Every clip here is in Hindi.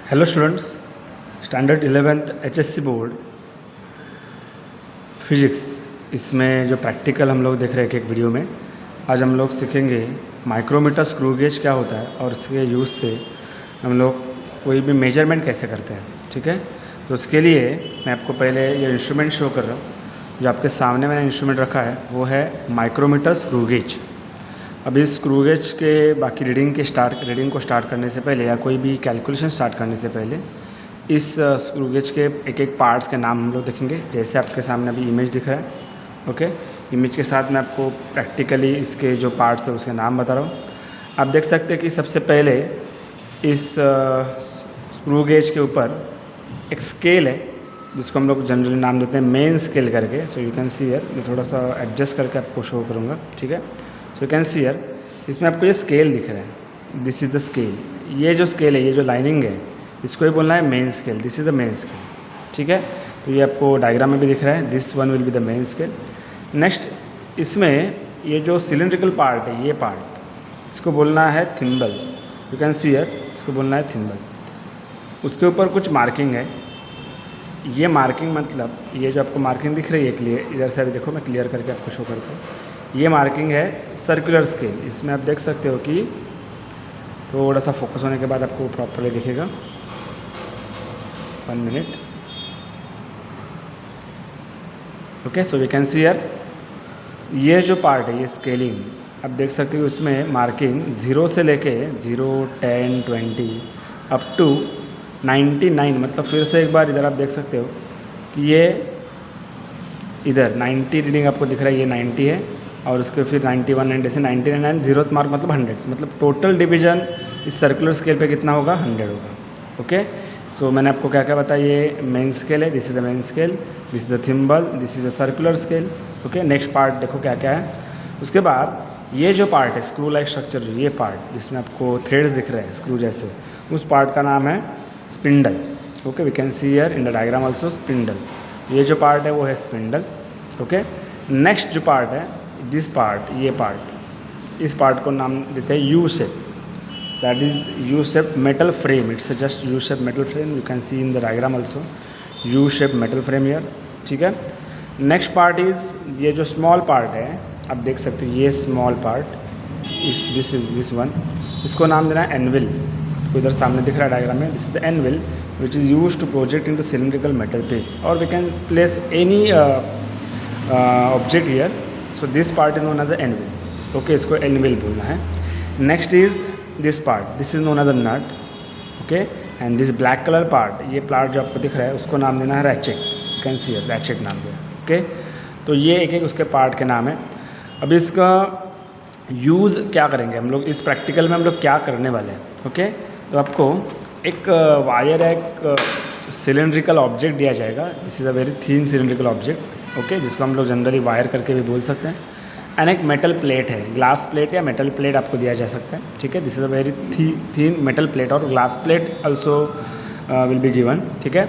Hello students, standard 11th HSC board physics, इसमें जो प्रैक्टिकल हम लोग देख रहे हैं एक वीडियो में। आज हम लोग सीखेंगे माइक्रोमीटर स्क्रू गेज क्या होता है और इसके यूज़ से हम लोग कोई भी मेजरमेंट कैसे करते हैं। ठीक है, तो उसके लिए मैं आपको पहले ये इंस्ट्रूमेंट शो कर रहा हूँ। जो आपके सामने मैंने इंस्ट्रूमेंट रखा है वो है माइक्रोमीटर स्क्रू गेज। अब इस स्क्रू गेज के बाकी रीडिंग को स्टार्ट करने से पहले या कोई भी कैलकुलेशन स्टार्ट करने से पहले इस स्क्रू गेज के एक एक पार्ट्स के नाम हम लोग देखेंगे। जैसे आपके सामने अभी इमेज दिख रहा है। ओके, इमेज के साथ मैं आपको प्रैक्टिकली इसके जो पार्ट्स है उसके नाम बता रहा हूँ। आप देख सकते हैं कि सबसे पहले इस स्क्रू गेज के ऊपर एक स्केल है जिसको हम लोग जनरली नाम देते हैं मेन स्केल करके। So you can see here, मैं थोड़ा सा एडजस्ट करके आपको शो करूँगा। ठीक है, so you can see here, इसमें आपको ये स्केल दिख रहा है। This is the scale. ये जो स्केल है, ये जो लाइनिंग है, इसको ही बोलना है main scale. This is the main scale. ठीक है, तो ये आपको डायग्राम में भी दिख रहा है। This one will be the main scale. Next, इसमें ये जो सिलेंड्रिकल पार्ट है, ये पार्ट, इसको बोलना है thimble. You can see here, इसको बोलना है थिम्बल। उसके ऊपर कुछ मार्किंग है। ये मार्किंग मतलब ये जो आपको मार्किंग दिख रही है क्लियर, इधर से अभी देखो, मैं क्लियर करके आपको शो करता हूँ। ये मार्किंग है सर्कुलर स्केल। इसमें आप देख सकते हो कि थोड़ा सा फोकस होने के बाद आपको प्रॉपरली दिखेगा। 1 minute. Okay, so we can see here, ये जो पार्ट है, ये स्केलिंग, आप देख सकते हो उसमें मार्किंग 0 से लेके 0, 10, 20 अप टू 99। मतलब फिर से एक बार इधर आप देख सकते हो कि ये इधर 90 रीडिंग आपको दिख रहा है, ये 90 है। और उसके फिर 91, 90 से 99, 0th मार्क मतलब 100। मतलब टोटल डिवीजन इस सर्कुलर स्केल पे कितना होगा? 100 होगा। ओके, सो मैंने आपको क्या क्या बताया। ये मेन स्केल है, this is the main scale, this is the thimble, this is the circular scale. Okay, next part देखो क्या क्या है। उसके बाद ये जो पार्ट है स्क्रू लाइक स्ट्रक्चर, जो ये पार्ट जिसमें आपको थ्रेड्स दिख रहे हैं स्क्रू जैसे, उस पार्ट का नाम है spindle. Okay, we can see here in the diagram also spindle. ये जो पार्ट है वो है स्पिंडल। ओके, नेक्स्ट जो पार्ट है, दिस पार्ट, ये पार्ट, इस पार्ट को नाम देते हैं U shape. That is U shape metal frame. It's just U shape metal frame. You can see in the diagram also U shape metal frame here. ठीक है, नेक्स्ट पार्ट इज ये जो स्मॉल पार्ट है, आप देख सकते हो ये small part, this is this one, इसको नाम देना है एनविल। इधर सामने दिख रहा है डायग्राम में, this is the anvil which is use to project in the cylindrical metal piece, और we can place any object here. So this part is known as a anvil. Okay, इसको एनविल बोलना है। Next is this part, this is known as a nut. Okay, and this black colour part, ये पार्ट जो आपको दिख रहा है, उसको नाम देना है ratchet. You can see ratchet नाम देना। ओके, तो ये एक एक उसके पार्ट के नाम है। अब इसका यूज़ क्या करेंगे हम लोग इस प्रैक्टिकल में, हम लोग क्या करने वाले हैं। ओके, तो आपको एक वायर, एक सिलेंड्रिकल ऑब्जेक्ट दिया जाएगा। This is a very thin cylindrical object. Okay, जिसको हम लोग जनरली वायर करके भी बोल सकते हैं। एंड एक मेटल प्लेट है, ग्लास प्लेट या मेटल प्लेट आपको दिया जा सकता है। ठीक है, this is a very thin metal plate, और glass plate also will be given. ठीक है,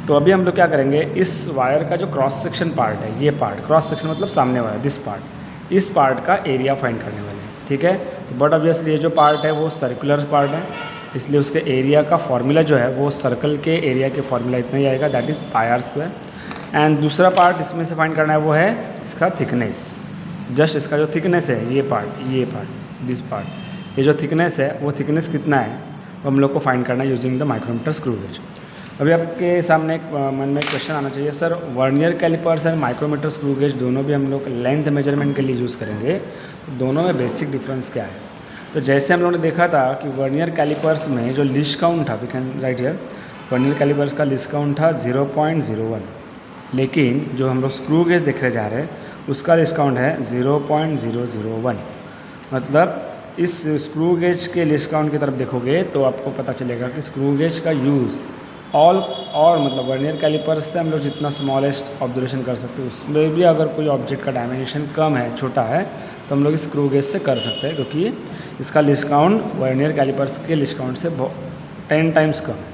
तो अभी हम लोग क्या करेंगे, इस वायर का जो क्रॉस सेक्शन पार्ट है, ये पार्ट, क्रॉस सेक्शन मतलब सामने वाला, दिस पार्ट, इस पार्ट का एरिया फाइंड करने वाले हैं। ठीक है, तो बट ऑब्वियसली ये जो पार्ट है वो सर्कुलर पार्ट है, इसलिए उसके एरिया का फॉर्मूला जो है वो सर्कल के एरिया के फॉर्मूला इतना ही आएगा, that is pi r square. And दूसरा पार्ट इसमें से फाइंड करना है वो है इसका थिकनेस। जस्ट इसका जो थिकनेस है, ये पार्ट, दिस पार्ट, ये जो थिकनेस है वो थिकनेस कितना है वो हम लोग को फाइंड करना है using the micrometer screw gauge. अभी आपके सामने एक मन में क्वेश्चन आना चाहिए, sir vernier calipers and micrometer screw gauge दोनों भी हम लोग लेंथ मेजरमेंट के लिए यूज़ करेंगे, तो दोनों में बेसिक डिफरेंस क्या है। तो जैसे हम लोगों ने देखा था कि वर्नियर कैलिपर्स में जो लीस्ट काउंट था, we can write here, vernier calipers का लीस्ट काउंट था 0.01, लेकिन जो हम लोग स्क्रू गेज देखने जा रहे हैं उसका लीस्ट काउंट है 0.001। मतलब इस स्क्रू गेज के लीस्ट काउंट की तरफ देखोगे तो आपको पता चलेगा कि स्क्रू गेज का यूज़ और मतलब वर्नियर कैलिपर्स से हम लोग जितना स्मॉलेस्ट ऑब्जर्वेशन कर सकते हैं, उसमें भी अगर कोई ऑब्जेक्ट का डायमेंशन कम है, छोटा है, तो हम लोग इस स्क्रू गेज से कर सकते हैं, क्योंकि इसका लिस्ट काउंट वर्नियर कैलिपर्स के लिस्ट काउंट से 10 टाइम्स कम है।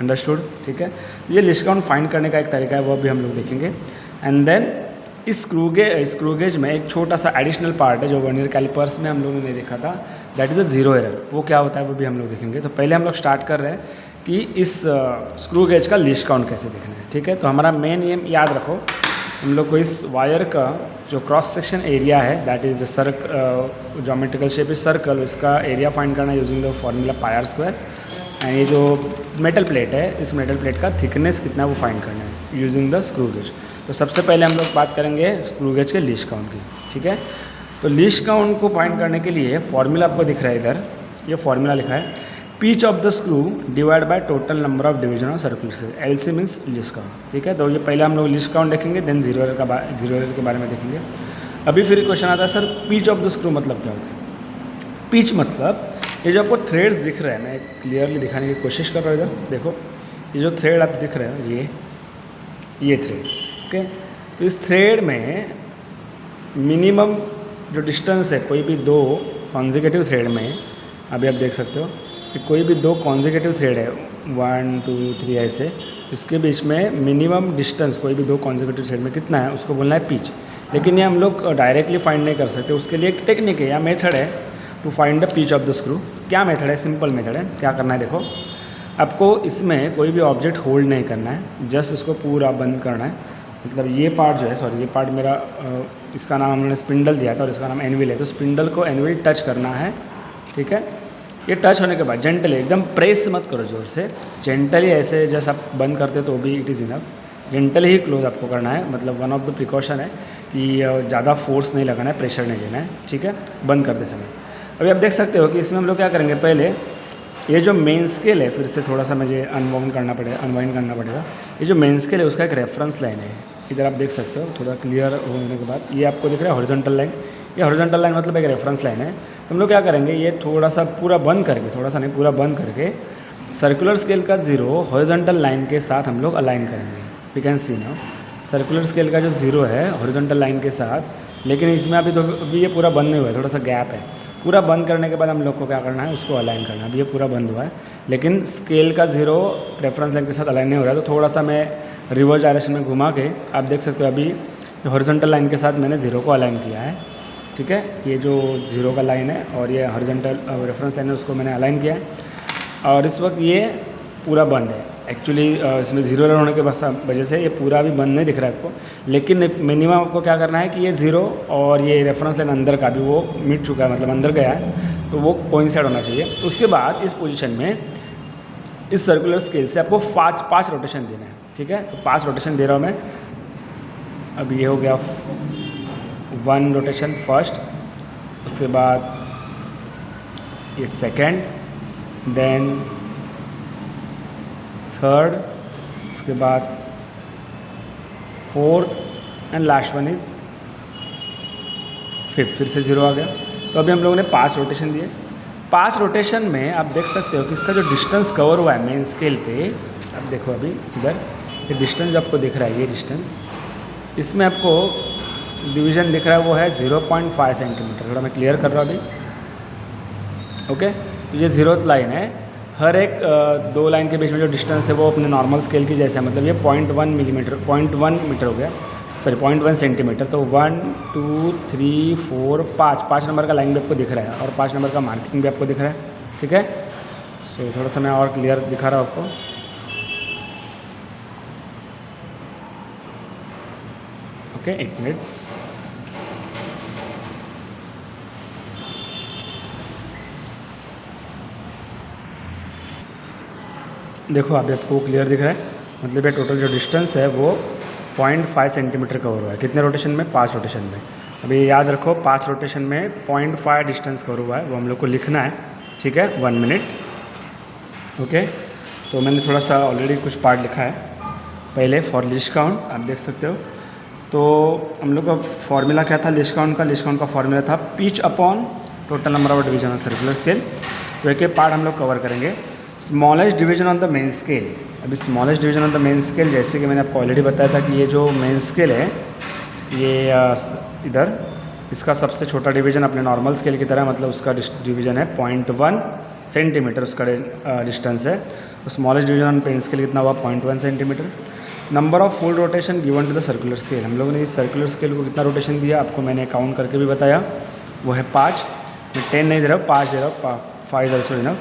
अंडरस्टूड? ठीक है, तो ये लिस्ट काउंट फाइंड करने का एक तरीका है, वो भी हम लोग देखेंगे। एंड देन इस स्क्रू गेज में एक छोटा सा एडिशनल पार्ट है जो वर्नियर कैलिपर्स में हम लोगों ने देखा था, that is a zero error. वो क्या होता है वो भी हम लोग देखेंगे। तो पहले हम लोग स्टार्ट कर रहे हैं कि इस स्क्रू गेज का लीस्ट काउंट कैसे देखना है। ठीक है, तो हमारा मेन ये याद रखो, हम लोग को इस वायर का जो क्रॉस सेक्शन एरिया है that is the geometrical shape is circle, इसका एरिया फाइंड करना using the formula pi r square. And ये जो मेटल प्लेट है, इस मेटल प्लेट का थिकनेस कितना है वो फाइंड करना है यूजिंग द स्क्रू गेज। तो सबसे पहले हम लोग बात करेंगे स्क्रू गेज के लीस्ट काउंट की। ठीक है, तो लीस्ट काउंट को फाइंड करने के लिए फॉर्मूला आपको दिख रहा है इधर, ये फॉर्मूला लिखा है pitch of the screw divide by total number of division of circular से, LC मीन्स लीस्ट काउंट। ठीक है, तो ये पहले हम लोग लीस्ट काउंट देखेंगे, देन जीरो एरर के बारे में देखेंगे। अभी फिर क्वेश्चन आता है sir pitch of the screw मतलब क्या होता है। पीच मतलब ये जो आपको थ्रेड्स दिख रहे हैं, मैं क्लियरली दिखाने की कोशिश कर रहा हूँ इधर देखो, ये जो थ्रेड आप दिख रहे हो ये थ्रेड। ओके, तो इस थ्रेड में मिनिमम जो डिस्टेंस है कोई भी दो कॉन्जिक्यूटिव थ्रेड में, अभी आप देख सकते हो कि कोई भी दो कॉन्जिक्यूटिव थ्रेड है 1 2 3 ऐसे, इसके बीच में मिनिमम डिस्टेंस कोई भी दो कॉन्जिक्यूटिव थ्रेड में कितना है उसको बोलना है पिच। लेकिन ये हम लोग डायरेक्टली फाइंड नहीं कर सकते, उसके लिए एक टेक्निक है या मेथड है to find the pitch of the screw. क्या मेथड है? सिंपल मेथड है। क्या करना है देखो, आपको इसमें कोई भी ऑब्जेक्ट होल्ड नहीं करना है, जस्ट इसको पूरा बंद करना है। मतलब ये पार्ट जो है, सॉरी ये पार्ट मेरा इसका नाम हमने स्पिंडल दिया था और इसका नाम एनविल है, तो स्पिंडल को एनविल टच करना है। ठीक है, ये टच होने के बाद जेंटली, एकदम प्रेस मत करो जोर से, जेंटली ऐसे जैसे आप बंद करते तो भी it is enough, gently he close आपको करना है। मतलब वन ऑफ द प्रिकॉशन है कि ज़्यादा फोर्स नहीं लगाना है, प्रेशर नहीं देना है। ठीक है, बंद करते समय अभी आप देख सकते हो कि इसमें हम लोग क्या करेंगे, पहले ये जो मेन स्केल है, फिर से थोड़ा सा मुझे अनवाइंड करना पड़ेगा। ये जो मेन स्केल है उसका एक रेफरेंस लाइन है, इधर आप देख सकते हो। थोड़ा क्लियर होने के बाद ये आपको दिख रहा है हॉरिजॉन्टल लाइन, ये हॉरिजॉन्टल लाइन मतलब एक रेफरेंस लाइन है। तो हम लोग क्या करेंगे, ये थोड़ा सा पूरा बंद करके, थोड़ा सा नहीं पूरा बंद करके सर्कुलर स्केल का जीरो हॉरिजॉन्टल लाइन के साथ हम लोग अलाइन करेंगे। We can see now circular scale का जो जीरो है हॉरिजॉन्टल लाइन के साथ, लेकिन इसमें अभी ये पूरा बंद नहीं हुआ है, थोड़ा सा गैप है। पूरा बंद करने के बाद हम लोग को क्या करना है, उसको अलाइन करना है। अभी ये पूरा बंद हुआ है, लेकिन स्केल का जीरो रेफरेंस लाइन के साथ अलाइन नहीं हो रहा है, तो थोड़ा सा मैं रिवर्स डायरेक्शन में घुमा के आप देख सकते हो अभी हॉरिजॉन्टल लाइन के साथ मैंने जीरो को अलाइन किया है। ठीक है, ये जो जीरो का लाइन है और ये हॉरिजॉन्टल रेफरेंस लाइन है उसको मैंने अलाइन किया है। और इस वक्त ये पूरा बंद है। एक्चुअली इसमें जीरो एरर होने के वजह से ये पूरा भी बंद नहीं दिख रहा है आपको, लेकिन मिनिमम आपको क्या करना है कि ये जीरो और ये रेफरेंस लाइन अंदर का भी वो मिट चुका है, मतलब अंदर गया है, तो वो कोइंसाइड होना चाहिए। उसके बाद इस पोजीशन में इस सर्कुलर स्केल से आपको पाँच रोटेशन देना है। ठीक है, तो 5 रोटेशन दे रहा हूँ मैं। अब ये हो गया 1 रोटेशन फर्स्ट, उसके बाद ये सेकेंड, देन थर्ड, उसके बाद fourth and last one is fifth. फिर से जीरो आ गया। तो अभी हम लोगों ने 5 रोटेशन दिए। 5 रोटेशन में आप देख सकते हो कि इसका जो डिस्टेंस कवर हुआ है मेन स्केल पे, अब देखो अभी इधर ये डिस्टेंस जो आपको दिख रहा है, ये डिस्टेंस, इसमें आपको डिवीज़न दिख रहा है वो है 0.5 सेंटीमीटर। थोड़ा मैं क्लियर कर रहा हूँ अभी। ओके, तो ये जीरोथ लाइन है। हर एक 2 लाइन के बीच में जो डिस्टेंस है वो अपने नॉर्मल स्केल की जैसे है, मतलब ये 0.1 मीटर हो गया, सॉरी 0.1 सेंटीमीटर। तो 1 2 3 4 5 नंबर का लाइन भी आपको दिख रहा है और 5 नंबर का मार्किंग भी आपको दिख रहा है। ठीक है, सो थोड़ा सा मैं और क्लियर दिखा रहा हूँ आपको। ओके, एक मिनट। देखो अभी आपको क्लियर दिख रहा है, मतलब ये टोटल जो डिस्टेंस है वो 0.5 सेंटीमीटर कवर हुआ है। कितने रोटेशन में? 5 रोटेशन में। अभी याद रखो 5 रोटेशन में 0.5 डिस्टेंस कवर हुआ है, वो हम लोग को लिखना है। ठीक है, 1 मिनट। ओके, तो मैंने थोड़ा सा ऑलरेडी कुछ पार्ट लिखा है। पहले फॉर लीस्ट काउंट आप देख सकते हो, तो हम लोग का फॉर्मूला क्या था लीस्ट काउंट का? लीस्ट काउंट का फॉर्मूला था pitch upon total number of division of circular scale. तो एक एक पार्ट हम लोग कवर करेंगे। Smallest division on the main scale. अभी smallest division on the main scale, जैसे कि मैंने आपको ऑलरेडी बताया था कि ये जो मेन स्केल है ये इधर, इसका सबसे छोटा डिवीजन अपने नॉर्मल स्केल की तरह, मतलब उसका डिवीजन है 0.1 सेंटीमीटर, उसका डिस्टेंस है। तो smallest division on pen scale कितना हुआ? 0.1 centimetre. Number of full rotation given to the circular scale. हम लोगों ने इस सर्कुलर स्केल को कितना रोटेशन दिया आपको मैंने काउंट करके भी बताया, वो है 5। मैं 10 नहीं दे रहा हूँ, 5 दे रहा हूँ, 5 also enough.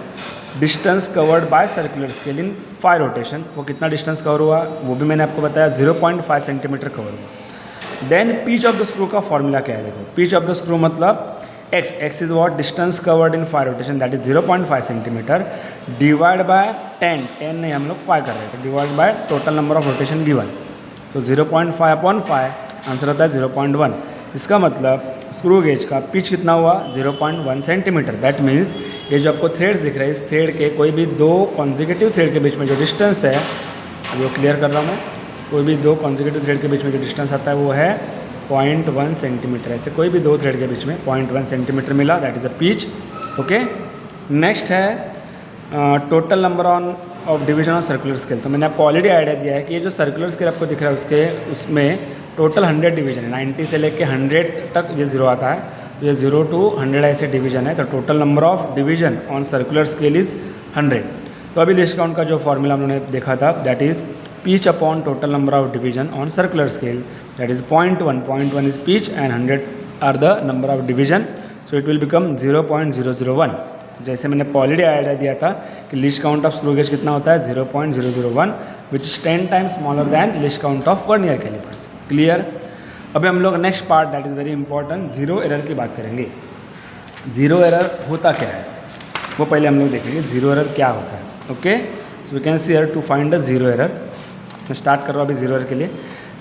Distance covered by circular scale in 5 rotation, वो कितना डिस्टेंस कवर हुआ वो भी मैंने आपको बताया, 0.5 सेंटीमीटर कवर हुआ। Then pitch of the screw का फॉर्मूला क्या है, देखो पिच ऑफ द स्क्रू मतलब x is what, distance covered in 5 rotation that is 0.5 centimetre, divide by 10 नहीं हम लोग 5 कर रहे थे, divide by total number of rotation given, तो 0.5 अपॉन 5 आंसर आता है 0.1। इसका मतलब स्क्रू गेज का पिच कितना हुआ 0.1 सेंटीमीटर। दैट मीन्स ये जो आपको थ्रेड्स दिख रहे हैं, इस थ्रेड के कोई भी दो कॉन्जिक्यूटिव थ्रेड के बीच में जो डिस्टेंस है, वो क्लियर कर रहा हूँ मैं, कोई भी दो कॉन्जिक्यूटिव थ्रेड के बीच में जो डिस्टेंस आता है वो है 0.1 सेंटीमीटर। ऐसे कोई भी दो थ्रेड के बीच में 0.1 सेंटीमीटर मिला, that is a pitch. Okay, next है total number of division of circular scale. तो मैंने आपको ऑलरेडी आइडिया दिया है कि ये जो सर्कुलर स्केल आपको दिख रहा है उसमें टोटल 100 डिवीजन है, 90 से लेके 100 तक ये 0 आता है, ये 0 to 100 ऐसे डिवीजन है, तो total number of division on circular scale is 100। तो अभी लीस्ट काउंट का जो फॉर्मूला हमने देखा था that is pitch upon total number of division on circular scale, that is 0.1 is pitch and 100 are the number of division, so it will become 0.001। जैसे मैंने ऑलरेडी आइडिया दिया था कि least count of screw gauge कितना होता है 0.001 which is 10 times smaller than least count of vernier calipers. Clear. अभी हम लोग next part that is very important, zero error की बात करेंगे। जीरो एरर होता क्या है वो पहले हम लोग देखेंगे, जीरो एरर क्या होता है। Okay, so we can see error to find the zero error. मैं स्टार्ट कर रहा हूँ अभी जीरो एरर के लिए।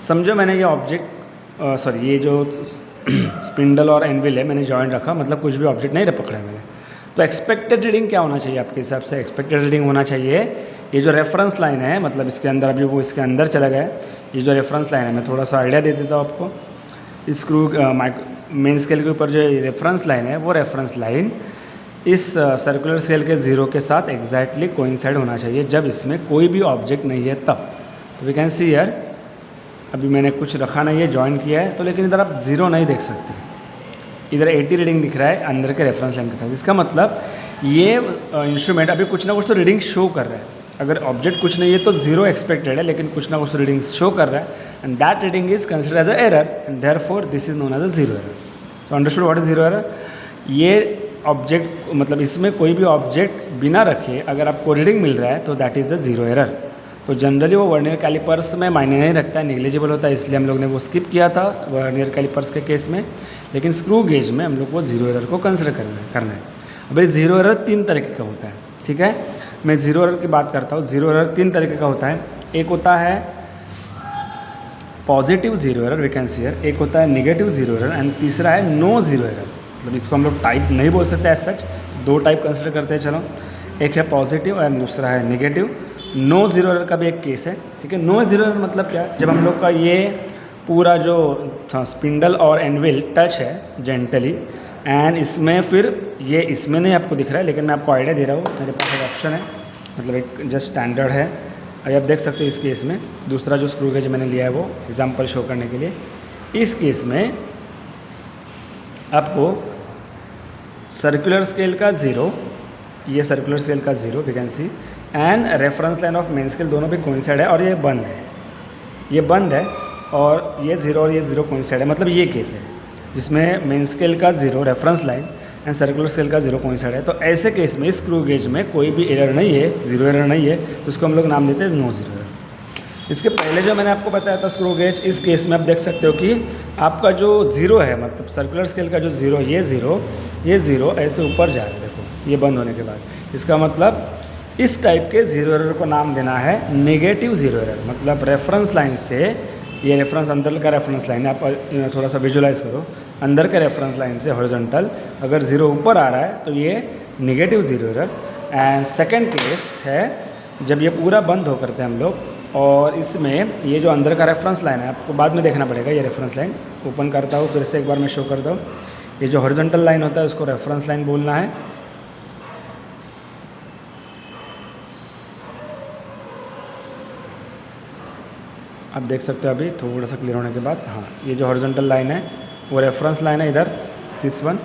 समझो मैंने ये ऑब्जेक्ट सॉरी ये जो स्पिंडल और एनविल है मैंने जॉइंट रखा, मतलब कुछ भी ऑब्जेक्ट नहीं पकड़ा है मैंने, तो एक्सपेक्टेड रीडिंग क्या होना चाहिए आपके हिसाब से? एक्सपेक्टेड रीडिंग होना चाहिए ये जो रेफरेंस लाइन है, मतलब इसके अंदर अभी वो इसके अंदर चला गया है, ये जो रेफरेंस लाइन है मैं थोड़ा सा आइडिया दे देता हूँ आपको। स्क्रू मेन स्केल के ऊपर जो रेफरेंस लाइन है वो रेफरेंस लाइन इस सर्कुलर स्केल के जीरो के साथ एग्जैक्टली कोइंसाइड होना चाहिए जब इसमें कोई भी ऑब्जेक्ट नहीं है तब। तो वी कैन सी हियर, अभी मैंने कुछ रखा नहीं है, ज्वाइन किया है, तो लेकिन इधर आप जीरो नहीं देख सकते, इधर 80 रीडिंग दिख रहा है अंदर के रेफरेंस लाइन के साथ। इसका मतलब ये इंस्ट्रूमेंट अभी कुछ ना कुछ तो रीडिंग शो कर रहा है। अगर ऑब्जेक्ट कुछ नहीं है तो जीरो एक्सपेक्टेड है, लेकिन कुछ ना कुछ तो रीडिंग शो कर रहा है, and that reading is consider as a error and therefore this is known as a zero error. So understood what is zero error? ये ऑब्जेक्ट मतलब इसमें कोई भी ऑब्जेक्ट बिना रखे अगर आपको रीडिंग मिल रहा है तो that is a zero error. तो जनरली वो वर्नियर कैलिपर्स में मायने नहीं रखता है, निग्लिजिबल होता है, इसलिए हम लोग ने वो स्किप किया था वर्नियर कैलिपर्स के केस में, लेकिन स्क्रू गेज में हम लोग को जीरो एरर को कंसिडर करना है। अब जीरो एरर 3 तरीके का होता है, ठीक है। मैं जीरो एरर की बात करता हूँ। जीरो एरर 3 तरीके का होता है। एक होता है positive zero error, we can see here, एक होता है नेगेटिव जीरो एरर एंड तीसरा है नो जीरो एरर। मतलब इसको हम लोग टाइप नहीं बोल सकते एज सच, 2 टाइप कंसिडर करते हैं। चलो, एक है पॉजिटिव एंड दूसरा है नेगेटिव। नो जीरो एरर का भी एक केस है, ठीक है। नो जीरो एरर मतलब क्या? जब हम लोग का ये पूरा जो स्पिंडल और एनविल टच है जेंटली एंड इसमें फिर ये इसमें नहीं आपको दिख रहा है, लेकिन मैं आपको आइडिया दे रहा हूँ, मेरे पास एक ऑप्शन है, मतलब एक जस्ट स्टैंडर्ड है। अभी आप देख सकते हो इस केस में दूसरा जो स्क्रू गेज मैंने लिया है वो एग्जांपल शो करने के लिए, इस केस में आपको सर्कुलर स्केल का 0, ये सर्कुलर स्केल का 0 we can see, and reference line of main scale दोनों भी कोइंसाइड है और ये बंद है, ये बंद है और ये 0 और ये 0 कोइंसाइड है। मतलब ये केस है जिसमें मेन स्केल का 0 reference line and circular scale का 0 कोइंसाइड है। तो ऐसे केस में स्क्रू गेज में कोई भी एरर नहीं है, जीरो एरर नहीं है, तो उसको हम लोग नाम देते हैं नो जीरो एरर। इसके पहले जो मैंने आपको बताया था स्क्रू गेज, इस केस में आप देख सकते हो कि आपका जो 0 है, मतलब सर्कुलर स्केल का जो 0, ये 0 ऐसे ऊपर जा रहा है, देखो ये बंद होने के बाद। इसका मतलब इस टाइप के जीरो एरर को नाम देना है नेगेटिव जीरो एरर। मतलब रेफरेंस लाइन से, ये रेफरेंस अंदर का रेफरेंस लाइन है, आप थोड़ा सा विजुलाइज करो, अंदर के रेफरेंस लाइन से हॉरिजॉन्टल अगर 0 ऊपर आ रहा है तो ये negative zero error. And second case है जब ये पूरा बंद हो करते हैं हम लोग, और इसमें ये जो अंदर का रेफरेंस लाइन है आपको बाद में देखना पड़ेगा। ये रेफरेंस लाइन ओपन करता हूँ, फिर से एक बार मैं शो करता हूँ। ये जो हॉरिजॉन्टल लाइन होता है उसको रेफरेंस लाइन बोलना है, आप देख सकते हो अभी थोड़ा सा क्लियर होने के बाद। हाँ, ये जो हॉरिजॉन्टल लाइन है वो रेफरेंस लाइन है इधर, दिस वन।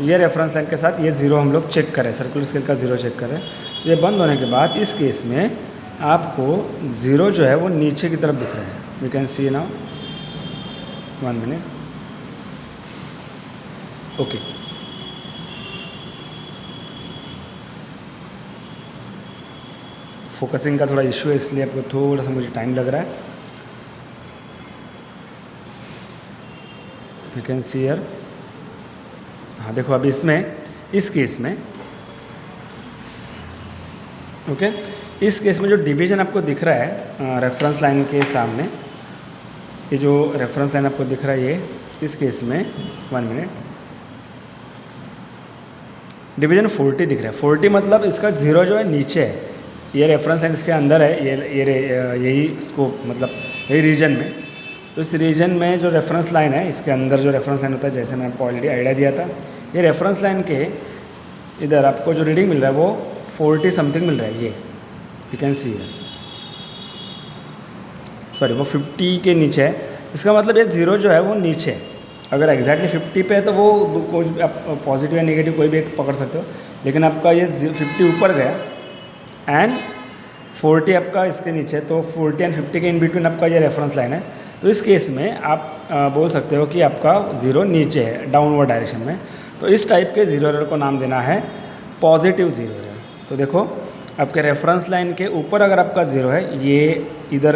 ये रेफरेंस लाइन के साथ ये 0 हम लोग चेक करें, सर्कुलर स्केल का 0 चेक करें। ये बंद होने के बाद इस केस में आपको 0 जो है वो नीचे की तरफ दिख रहा है। We can see now, 1 minute, okay. Focusing का थोड़ा इशू है, इसलिए आपको थोड़ा सा मुझे टाइम लग रहा है। You can see here. हाँ देखो अभी इसमें इस केस में ओके इस केस में जो डिवीजन आपको दिख रहा है रेफरेंस लाइन के सामने, ये जो रेफरेंस लाइन आपको दिख रहा है ये इस केस में 1 मिनट डिवीजन 40 दिख रहा है। 40 मतलब इसका 0 जो है नीचे है, ये रेफरेंस लाइन इसके अंदर है, यही स्कोप मतलब यही रीजन में। तो इस रीजन में जो रेफरेंस लाइन है इसके अंदर जो रेफरेंस लाइन होता है, जैसे मैं आपको ऑलरेडी आइडिया दिया था, ये रेफरेंस लाइन के इधर आपको जो रीडिंग मिल रहा है वो 40 समथिंग मिल रहा है। ये यू कैन सी है, सॉरी वो 50 के नीचे है। इसका मतलब ये 0 जो है वो नीचे है। अगर एग्जैक्टली 50 पे है तो वो कोई आप पॉजिटिव या नेगेटिव कोई भी एक पकड़ सकते हो, लेकिन आपका ये 50 ऊपर गया एंड 40 आपका इसके नीचे, तो 40 एंड 50 के इन बिटवीन आपका ये रेफरेंस लाइन है। तो इस केस में आप बोल सकते हो कि आपका 0 नीचे है डाउनवर्ड डायरेक्शन में। तो इस टाइप के 0 एरर को नाम देना है पॉजिटिव 0 एरर। तो देखो आपके रेफरेंस लाइन के ऊपर अगर आपका 0 है, ये इधर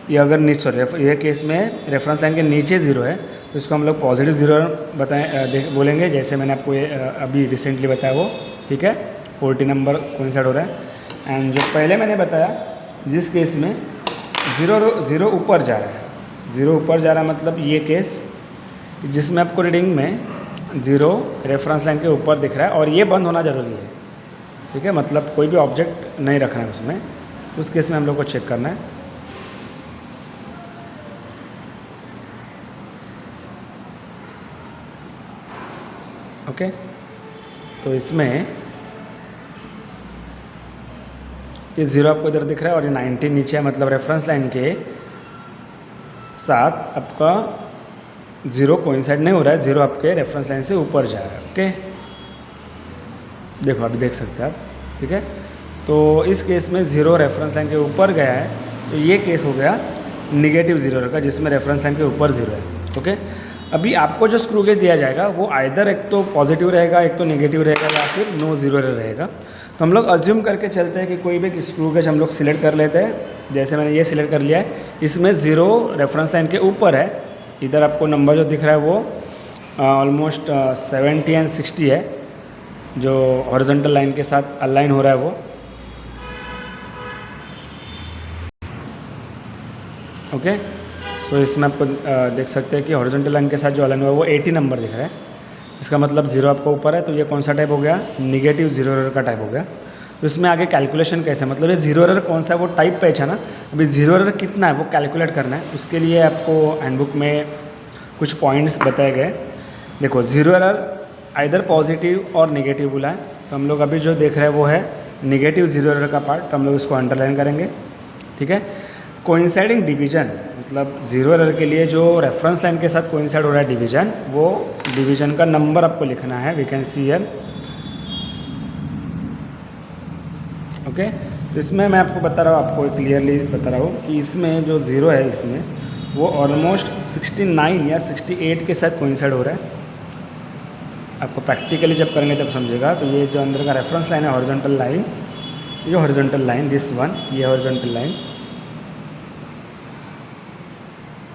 ये अगर नीचे सॉरी ये केस में रेफरेंस लाइन के नीचे 0 है, तो इसको हम लोग पॉजिटिव 0 बोलेंगे, जैसे मैंने आपको ये अभी रिसेंटली बताया वो, ठीक है। 40 नंबर कोइंसाइड हो रहा है। एंड जो पहले मैंने बताया जिस केस में 0 ऊपर जा रहा है, 0 ऊपर जा रहा है मतलब ये केस जिसमें आपको रीडिंग में 0 रेफरेंस लाइन के ऊपर दिख रहा है और ये बंद होना ज़रूरी है, ठीक है। मतलब कोई भी ऑब्जेक्ट नहीं रखना है उसमें, उस केस में हम लोग को चेक करना है। ओके तो इसमें ये 0 आपको इधर दिख रहा है और ये 90 नीचे है, मतलब रेफरेंस लाइन के साथ आपका 0 कोइंसाइड नहीं हो रहा है, 0 आपके रेफरेंस लाइन से ऊपर जा रहा है। ओके देखो अभी देख सकते हैं आप, ठीक है। तो इस केस में 0 रेफरेंस लाइन के ऊपर गया है, तो ये केस हो गया निगेटिव 0 का, जिसमें रेफरेंस लाइन के ऊपर 0 है। ओके अभी आपको जो स्क्रू गेज दिया जाएगा वो आइदर एक तो पॉजिटिव रहेगा, एक तो नेगेटिव रहेगा, या फिर नो 0 एरर रहेगा। तो हम लोग अज्यूम करके चलते हैं कि कोई भी स्क्रू गेज हम लोग सिलेक्ट कर लेते हैं। जैसे मैंने ये सिलेक्ट कर लिया है, इसमें 0 रेफरेंस लाइन के ऊपर है, इधर आपको नंबर जो दिख रहा है वो ऑलमोस्ट 70 एंड 60 है, जो हॉरिजॉन्टल लाइन के साथ अलाइन हो रहा है वो। ओके सो इसमें आपको देख सकते हैं कि हॉरिजॉन्टल लाइन के साथ जो अलाइन हुआ है वो 80 नंबर दिख रहा है। इसका मतलब 0 आपको ऊपर है, तो ये कौन सा टाइप हो गया, निगेटिव 0 एरर का टाइप हो गया। तो इसमें आगे कैलकुलेशन कैसे, मतलब ये 0 एरर कौन सा है वो टाइप पहचाना, अभी 0 एरर कितना है वो कैलकुलेट करना है। उसके लिए आपको हैंडबुक में कुछ पॉइंट्स बताए गए। देखो 0 एरर आइदर पॉजिटिव और नेगेटिव बोला है, तो हम लोग अभी जो देख रहे हैं वो है नेगेटिव 0 एरर का पार्ट, तो हम लोग इसको अंडरलाइन करेंगे, ठीक है। कोइंसाइडिंग डिवीजन मतलब 0 एरर के लिए जो रेफरेंस लाइन के साथ कोइंसाइड हो रहा है डिवीजन, वो डिवीजन का नंबर आपको लिखना है। We can see here. Okay तो इसमें मैं आपको बता रहा हूँ, आपको क्लियरली बता रहा हूँ कि इसमें जो 0 है इसमें वो ऑलमोस्ट 69 या 68 के साथ कोइंसाइड हो रहा है। आपको प्रैक्टिकली जब करेंगे तब समझेगा। तो ये जो अंदर का रेफरेंस लाइन है हॉरिजॉन्टल लाइन, ये हॉरिजॉन्टल लाइन दिस वन, ये हॉरिजॉन्टल लाइन,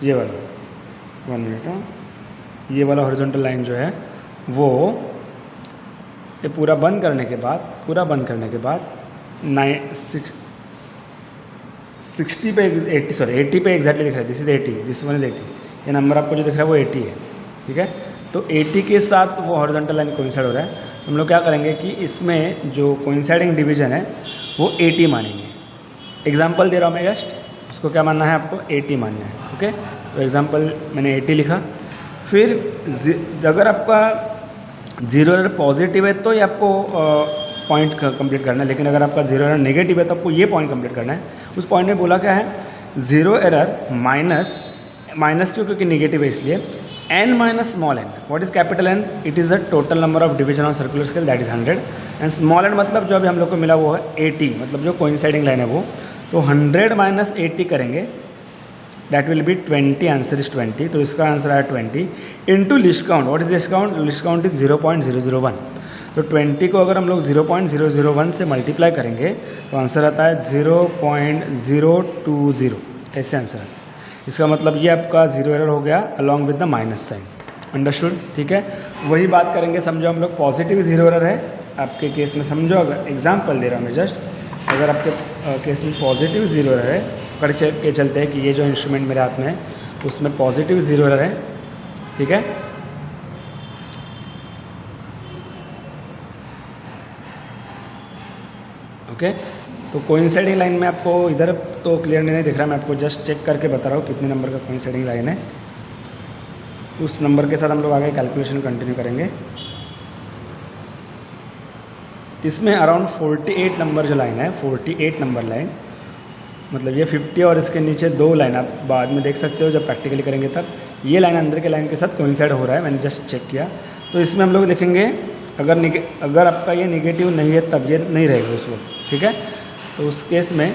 ये वाला 1 मिनट, ये वाला हॉरिजॉन्टल लाइन जो है वो ये पूरा बंद करने के बाद 60 पे 80 पे एग्जैक्टली दिख रहा है। This is 80, this one is 80, ये नंबर आपको जो दिख रहा है वो 80 है, ठीक है। तो 80 के साथ वो हॉरिजॉन्टल लाइन कोइंसाइड हो रहा है। हम लोग क्या करेंगे कि इसमें जो कोइंसाइडिंग डिवीजन है वो 80 मानेंगे। एग्जाम्पल दे रहा हूँ मैं जस्ट, उसको क्या मानना है आपको, 80 मानना है। ओके तो एग्जाम्पल मैंने 80 लिखा। फिर अगर आपका 0 एरर पॉजिटिव है तो ये आपको पॉइंट कंप्लीट करना है, लेकिन अगर आपका 0 एरर नेगेटिव है तो आपको ये पॉइंट कंप्लीट करना है। उस पॉइंट में बोला क्या है, 0 एरर माइनस क्यों, क्योंकि नेगेटिव है इसलिए, n minus small n। What is capital N? It is the total number of division on circular scale, that is 100। And small n मतलब जो अभी हम लोग को मिला वो है 80, मतलब जो कोइंसाइडिंग लाइन है वो। तो 100 माइनस 80 करेंगे, that will be 20, answer is 20। तो इसका आंसर आया 20 into list count. What is list count? List count is 0.001। तो 20 को अगर हम लोग 0.001 से मल्टीप्लाई करेंगे तो आंसर आता है 0.020, ऐसे आंसर आता है। इसका मतलब ये आपका जीरो एरर हो गया along with the minus sign. Understood, ठीक है। वही बात करेंगे, समझो हम लोग पॉजिटिव जीरो एरर है आपके केस में, समझो अगर एग्जाम्पल दे रहा हूँ मैं जस्ट, अगर आपके केस में पॉजिटिव जीरो एरर है, कर के चलते हैं कि ये जो इंस्ट्रूमेंट मेरे हाथ में है उसमें पॉजिटिव जीरो एरर है, ठीक है। ओके, तो कोइंसाइडिंग लाइन में आपको इधर तो क्लियर नहीं दिख रहा, मैं आपको जस्ट चेक करके बता रहा हूँ कितने नंबर का कोइंसाइडिंग लाइन है। उस नंबर के साथ हम लोग आगे कैलकुलेशन कंटिन्यू करेंगे। इसमें अराउंड 48 नंबर जो लाइन है, 48 नंबर लाइन, मतलब ये 50 और इसके नीचे 2 लाइन आप बाद में देख सकते हो जब प्रैक्टिकली करेंगे तब। ये लाइन अंदर के लाइन के साथ कोइंसाइड हो रहा है, मैंने जस्ट चेक किया। तो इसमें हम लोग लिखेंगे अगर आपका ये निगेटिव नहीं है तब ये नहीं रहेगा उस वक्त, ठीक है। तो उस केस में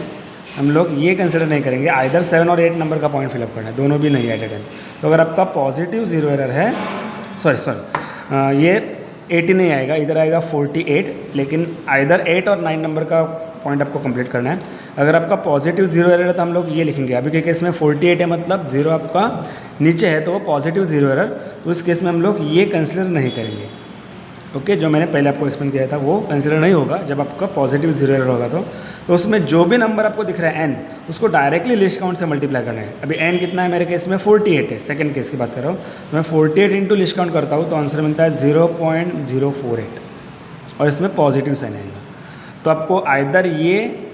हम लोग ये कंसिडर नहीं करेंगे, आइदर 7 और 8 नंबर का पॉइंट फिलअप करना है, दोनों भी नहीं है एट ए टाइम। तो अगर आपका पॉजिटिव जीरो एरर है, ये 80 नहीं आएगा, इधर आएगा 48, लेकिन आइदर 8 और 9 नंबर का पॉइंट आपको कंप्लीट करना है। अगर आपका पॉजिटिव जीरो एरर है तो हम लोग ये लिखेंगे, अभी के केस में 48 है मतलब जीरो आपका नीचे है तो वो पॉजिटिव जीरो एरर, तो इस केस में हम लोग ये कंसिडर नहीं करेंगे। ओके, जो मैंने पहले आपको एक्सप्लेन किया था वो कंसिडर नहीं होगा जब आपका पॉजिटिव जीरो एरर होगा। तो उसमें जो भी नंबर आपको दिख रहा है n, उसको डायरेक्टली लिस्ट काउंट से मल्टीप्लाई करना है। अभी n कितना है मेरे केस में 48 है, सेकंड केस की बात कर रहा हूँ, तो मैं 48 इंटू लिस्ट काउंट करता हूँ तो आंसर मिलता है 0.048 और इसमें पॉजिटिव साइन आएगा। तो आपको आइदर ये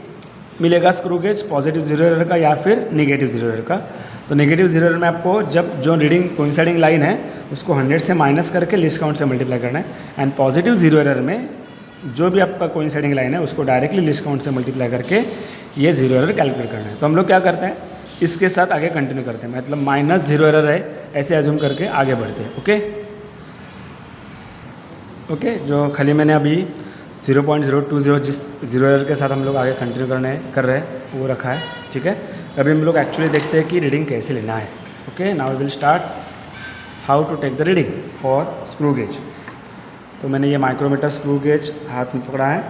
मिलेगा screw gauge positive zero error का या फिर निगेटिव जीरो एरर का। तो नेगेटिव जीरो एरर में आपको जब जो रीडिंग कोइंसाइडिंग लाइन है उसको 100 से माइनस करके लिस्ट काउंट से मल्टीप्लाई करना है, एंड पॉजिटिव जीरो एरर में जो भी आपका कोइंसाइडिंग लाइन है उसको डायरेक्टली लिस्ट काउंट से मल्टीप्लाई करके ये जीरो एरर कैलकुलेट करना है। तो हम लोग क्या करते हैं, इसके साथ आगे कंटिन्यू करते हैं, मतलब माइनस जीरो एरर है ऐसे एज्यूम करके आगे बढ़ते हैं। ओके, जो खाली मैंने अभी 0.020 जिस जीरो एरर के साथ हम लोग आगे कंटिन्यू कर रहे हैं वो रखा है, ठीक है। अभी हम लोग एक्चुअली देखते हैं कि रीडिंग कैसे लेना है। Okay, now we will start how to take the reading for screw gauge. तो मैंने ये माइक्रोमीटर स्क्रू गेज हाथ में पकड़ा है,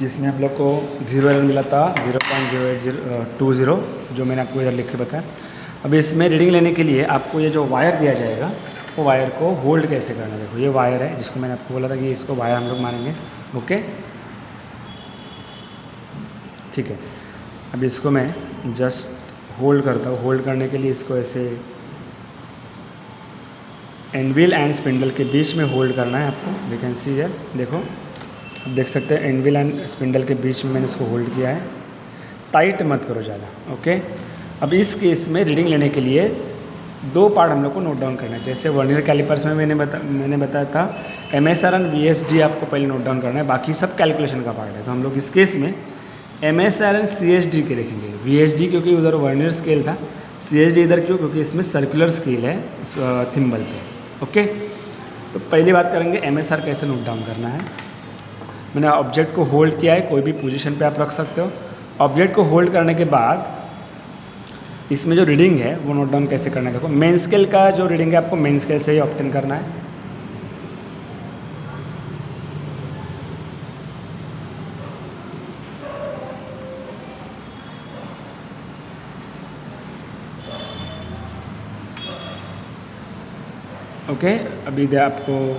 जिसमें हम लोग को जीरो एरर मिला था 0.0820, जो मैंने आपको इधर लिख के बताया। अभी इसमें रीडिंग लेने के लिए आपको ये जो वायर दिया जाएगा वो वायर को होल्ड कैसे करना है। देखो ये वायर है जिसको मैंने आपको बोला था कि इसको वायर हम लोग मानेंगे। ओके, ठीक है। अब इसको मैं जस्ट होल्ड करता हूँ। होल्ड करने के लिए इसको ऐसे एनविल एंड स्पिंडल के बीच में होल्ड करना है आपको। वी कैन सी हियर, देखो अब देख सकते हैं एनविल एंड स्पिंडल के बीच में मैंने इसको होल्ड किया है। टाइट मत करो ज़्यादा। ओके, अब इस केस में रीडिंग लेने के लिए 2 पार्ट हम लोग को नोट डाउन करना है। जैसे वर्नियर कैलिपर्स में मैंने बताया था MSR एंड VSD आपको पहले नोट डाउन करना है, बाकी सब कैलकुलेशन का पार्ट है। तो हम लोग इस केस में MSR एंड CSD के लिखेंगे। VSD क्योंकि उधर वर्नियर स्केल था, CSD इधर क्यों, क्योंकि इसमें सर्कुलर स्केल है इस थिम्बल पे। ओके, तो पहली बात करेंगे MSR कैसे नोट डाउन करना है। मैंने ऑब्जेक्ट को होल्ड किया है, कोई भी पोजीशन पे आप रख सकते हो। ऑब्जेक्ट को होल्ड करने के बाद इसमें जो रीडिंग है वो नोट डाउन कैसे करना है। देखो मेन स्केल का जो रीडिंग है आपको मेन स्केल से ही ऑब्टेन करना है। ओके, अभी आपको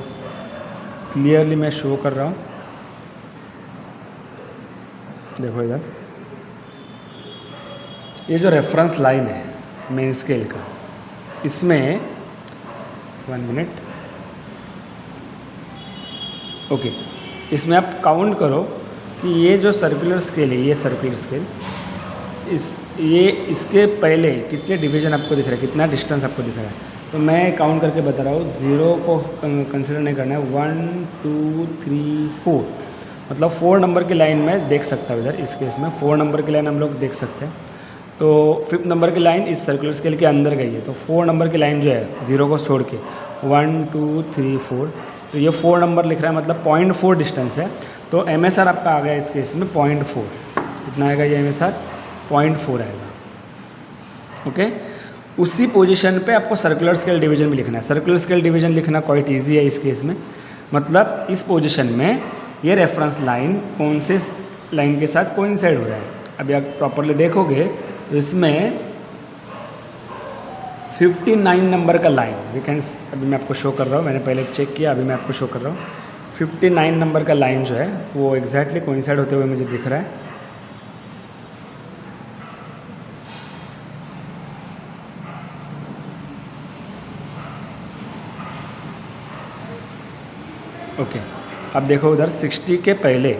क्लियरली मैं शो कर रहा हूँ, देखो इधर ये जो रेफरेंस लाइन है मेन स्केल का, इसमें 1 मिनट। ओके, इसमें आप काउंट करो कि ये जो सर्कुलर स्केल है, ये सर्कुलर स्केल, इसके पहले कितने डिवीजन आपको दिख रहा है, कितना डिस्टेंस आपको दिख रहा है। तो मैं काउंट करके बता रहा हूँ, 0 को कंसिडर नहीं करना है, 1 2 3 4, मतलब 4 नंबर की लाइन में देख सकता हूँ। इधर इस केस में 4 नंबर की लाइन हम लोग देख सकते हैं। तो 5th नंबर की लाइन इस सर्कुलर स्केल के अंदर गई है, तो 4 नंबर की लाइन जो है 0 को छोड़ के 1 2 3 4, तो ये 4 नंबर लिख रहा है, मतलब 0.4 डिस्टेंस है। तो MSR आपका आ गया इस केस में 0.4। कितना आएगा ये MSR? 0.4 आएगा। ओके, उसी पोजीशन पे आपको सर्कुलर स्केल डिवीजन भी लिखना है। सर्कुलर स्केल डिवीजन लिखना क्वाइट ईजी है इस केस में, मतलब इस पोजीशन में ये रेफरेंस लाइन कौन से लाइन के साथ कोइंसाइड हो रहा है। अभी आप प्रॉपरली देखोगे तो इसमें 59 नंबर का लाइन अभी मैं आपको शो कर रहा हूँ, मैंने पहले चेक किया, अभी मैं आपको शो कर रहा हूँ। 59 नंबर का लाइन जो है वो एग्जैक्टली कोइंसाइड होते हुए मुझे दिख रहा है। ओके, अब देखो उधर 60 के पहले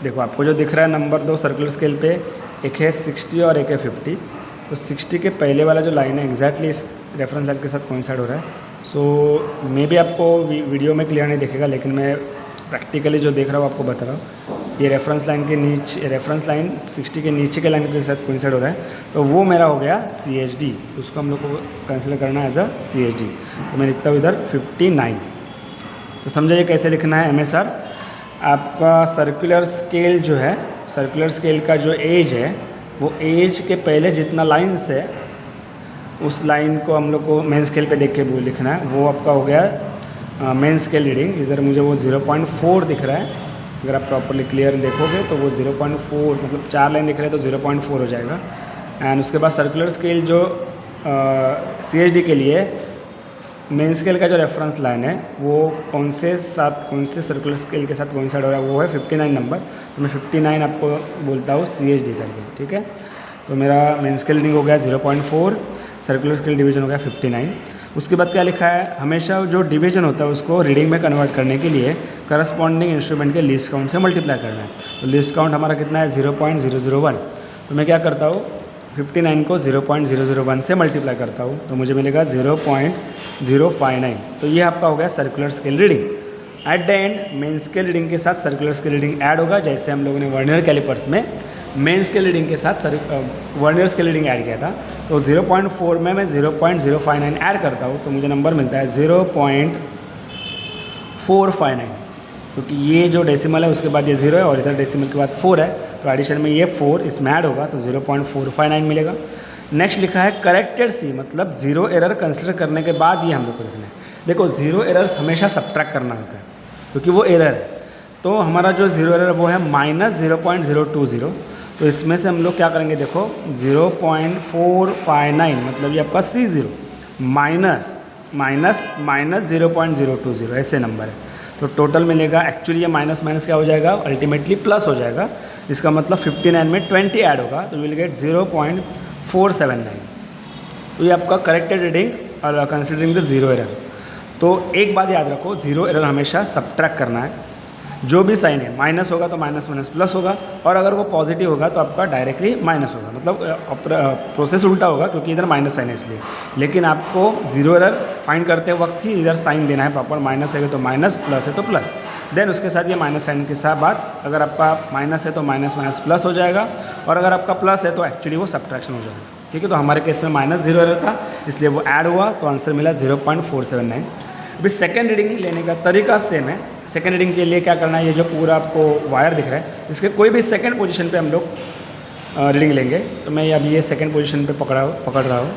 देखो आपको जो दिख रहा है नंबर 2 सर्कुलर स्केल पे, एक है 60 और एक है 50। तो 60 के पहले वाला जो लाइन है एग्जैक्टली इस रेफरेंस लाइन के साथ कोइंसाइड हो रहा है। सो मे भी आपको वीडियो में क्लियर नहीं दिखेगा, लेकिन मैं प्रैक्टिकली जो देख रहा हूँ आपको बता रहा हूँ। ये रेफरेंस लाइन के नीचे, रेफरेंस लाइन 60 के नीचे के लाइन के साथ कोइंसाइड हो रहा है, तो वो मेरा हो गया CHD। उसको हम लोग को कंसिडर करना है एज अ CHD। तो मैं लिखता हूँ इधर 59। तो समझिए कैसे लिखना है MSR। आपका सर्कुलर स्केल जो है, सर्कुलर स्केल का जो एज है वो एज के पहले जितना लाइन्स है उस लाइन को हम लोग को मेन स्केल पे देख के वो लिखना है। वो आपका हो गया मेन स्केल रीडिंग। इधर मुझे वो 0.4 दिख रहा है। अगर आप प्रॉपरली क्लियर देखोगे तो वो 0.4, मतलब 4 लाइन दिख रहे हैं तो 0.4 हो जाएगा। एंड उसके बाद सर्कुलर स्केल जो CHD के लिए मेन स्केल का जो रेफरेंस लाइन है वो कौन से सर्कुलर स्केल के साथ कोइंसाइड हो रहा है, वो है 59 नंबर। तो मैं 59 आपको बोलता हूँ CHD करके, ठीक है। तो मेरा मेन स्केल रीडिंग हो गया 0.4, सर्कुलर स्केल डिवीजन हो गया 59। उसके बाद क्या लिखा है, हमेशा जो डिवीजन होता है उसको रीडिंग में कन्वर्ट करने के लिए करस्पॉन्डिंग इंस्ट्रूमेंट के लीस्ट काउंट से मल्टीप्लाई करना है। तो लीस्ट काउंट हमारा कितना है 0.001। तो मैं क्या करता हूँ 59 को 0.001 से मल्टीप्लाई करता हूँ, तो मुझे मिलेगा 0.059। तो ये आपका हो गया circular scale reading. At the end main scale reading के साथ सर्कुलर स्केल रीडिंग ऐड होगा, जैसे हम लोगों ने वर्नियर कैलिपर्स में मेन स्केल रीडिंग के साथ वर्नियर स्केल रीडिंग ऐड किया था। तो 0.4 में मैं 0.059 ऐड करता हूँ, तो मुझे नंबर मिलता है 0.459, क्योंकि ये जो डेसिमल है उसके बाद ये 0 है और इधर डेसिमल के बाद 4 है, तो एडिशन में ये 4 इसमें ऐड होगा, तो 0.459 मिलेगा। नेक्स्ट लिखा है करेक्टेड C, मतलब जीरो एरर कंसिडर करने के बाद ये हम लोग को देखना है। देखो जीरो एरर्स हमेशा सब्ट्रैक्ट करना होता है क्योंकि वो एरर है। तो हमारा जो जीरो एरर वो है -0.020। तो इसमें से हम लोग क्या करेंगे, देखो 0.459 मतलब ये आपका C0 माइनस 0.020 ऐसे नंबर है। तो टोटल मिलेगा, एक्चुअली ये माइनस माइनस क्या हो जाएगा, अल्टीमेटली प्लस हो जाएगा। इसका मतलब 59 में 20 ऐड होगा, तो विल गेट 0.479। तो ये आपका करेक्टेड रीडिंग और कंसिडरिंग द जीरो एरर। तो एक बात याद रखो, जीरो एरर हमेशा सब्ट्रैक्ट करना है। जो भी साइन है, माइनस होगा तो माइनस माइनस प्लस होगा, और अगर वो पॉजिटिव होगा तो आपका डायरेक्टली माइनस होगा, मतलब प्रोसेस उल्टा होगा क्योंकि इधर माइनस साइन है इसलिए। लेकिन आपको जीरो एरर फाइंड करते वक्त ही इधर साइन देना है प्रॉपर, माइनस है तो माइनस, प्लस है तो प्लस, देन उसके साथ ये माइनस साइन के साथ बात, अगर आपका माइनस है तो माइनस माइनस प्लस हो जाएगा, और अगर आपका प्लस है तो एक्चुअली वो सब्ट्रैक्शन हो जाएगा, ठीक है। तो हमारे केस में माइनस जीरो एरर था इसलिए वो ऐड हुआ, तो आंसर मिला 0.479। अभी सेकेंड रीडिंग लेने का तरीका सेम है। सेकेंड रीडिंग के लिए क्या करना है, ये जो पूरा आपको वायर दिख रहा है इसके कोई भी सेकेंड पोजीशन पे हम लोग रीडिंग लेंगे। तो मैं अभी ये सेकेंड पोजीशन पे पकड़ रहा हूँ।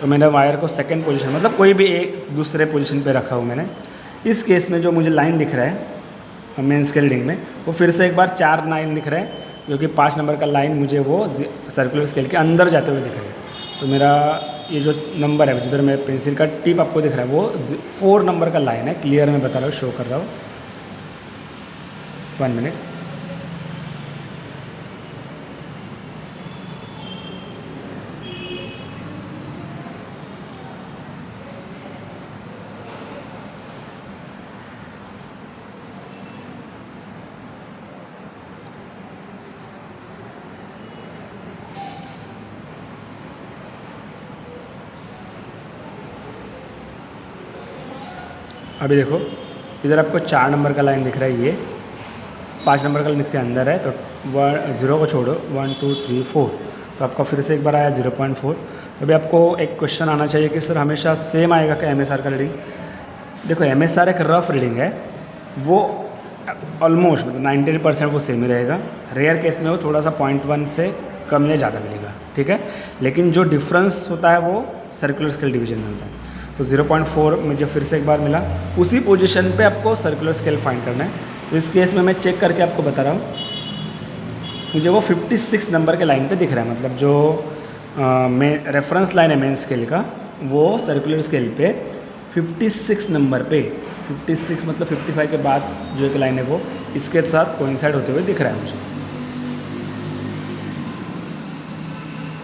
तो मैंने वायर को सेकेंड पोजीशन, मतलब कोई भी एक दूसरे पोजीशन पे रखा हूँ मैंने। इस केस में जो मुझे लाइन दिख रहा है मेन स्केल रीडिंग में, वो फिर से एक बार 4 लाइन दिख रहा है, क्योंकि 5 नंबर का लाइन मुझे वो सर्कुलर स्केल के अंदर जाते हुए दिख रहा है। तो मेरा ये जो नंबर है जिधर मैं पेंसिल का टिप आपको दिख रहा है वो 4 नंबर का लाइन है। क्लियर मैं बता रहा हूँ, शो कर रहा हूँ, 1 मिनट। अभी देखो इधर आपको 4 नंबर का लाइन दिख रहा है, ये 5 नंबर का लाइन इसके अंदर है। तो 0 को छोड़ो, 1 2 3 4, तो आपका फिर से एक बार आया 0.4। तो अभी आपको एक क्वेश्चन आना चाहिए कि सर हमेशा सेम आएगा क्या MSR का रीडिंग। देखो MSR एक रफ रीडिंग है, वो ऑलमोस्ट मतलब 99% वो सेम ही रहेगा। रेयर केस में वो थोड़ा सा 0.1 से कम या ज़्यादा मिलेगा, ठीक है। लेकिन जो डिफरेंस होता है वो सर्कुलर स्केल डिवीजन में होता है। तो 0.4 मुझे फिर से एक बार मिला, उसी पोजीशन पे आपको सर्कुलर स्केल फाइंड करना है। तो इस केस में मैं चेक करके आपको बता रहा हूँ, मुझे वो 56 नंबर के लाइन पे दिख रहा है, मतलब जो में रेफरेंस लाइन है मेन स्केल का, वो सर्कुलर स्केल पे 56 नंबर पे, 56 मतलब 55 के बाद जो एक लाइन है वो इसके साथ कोइंसाइड होते हुए दिख रहा है मुझे।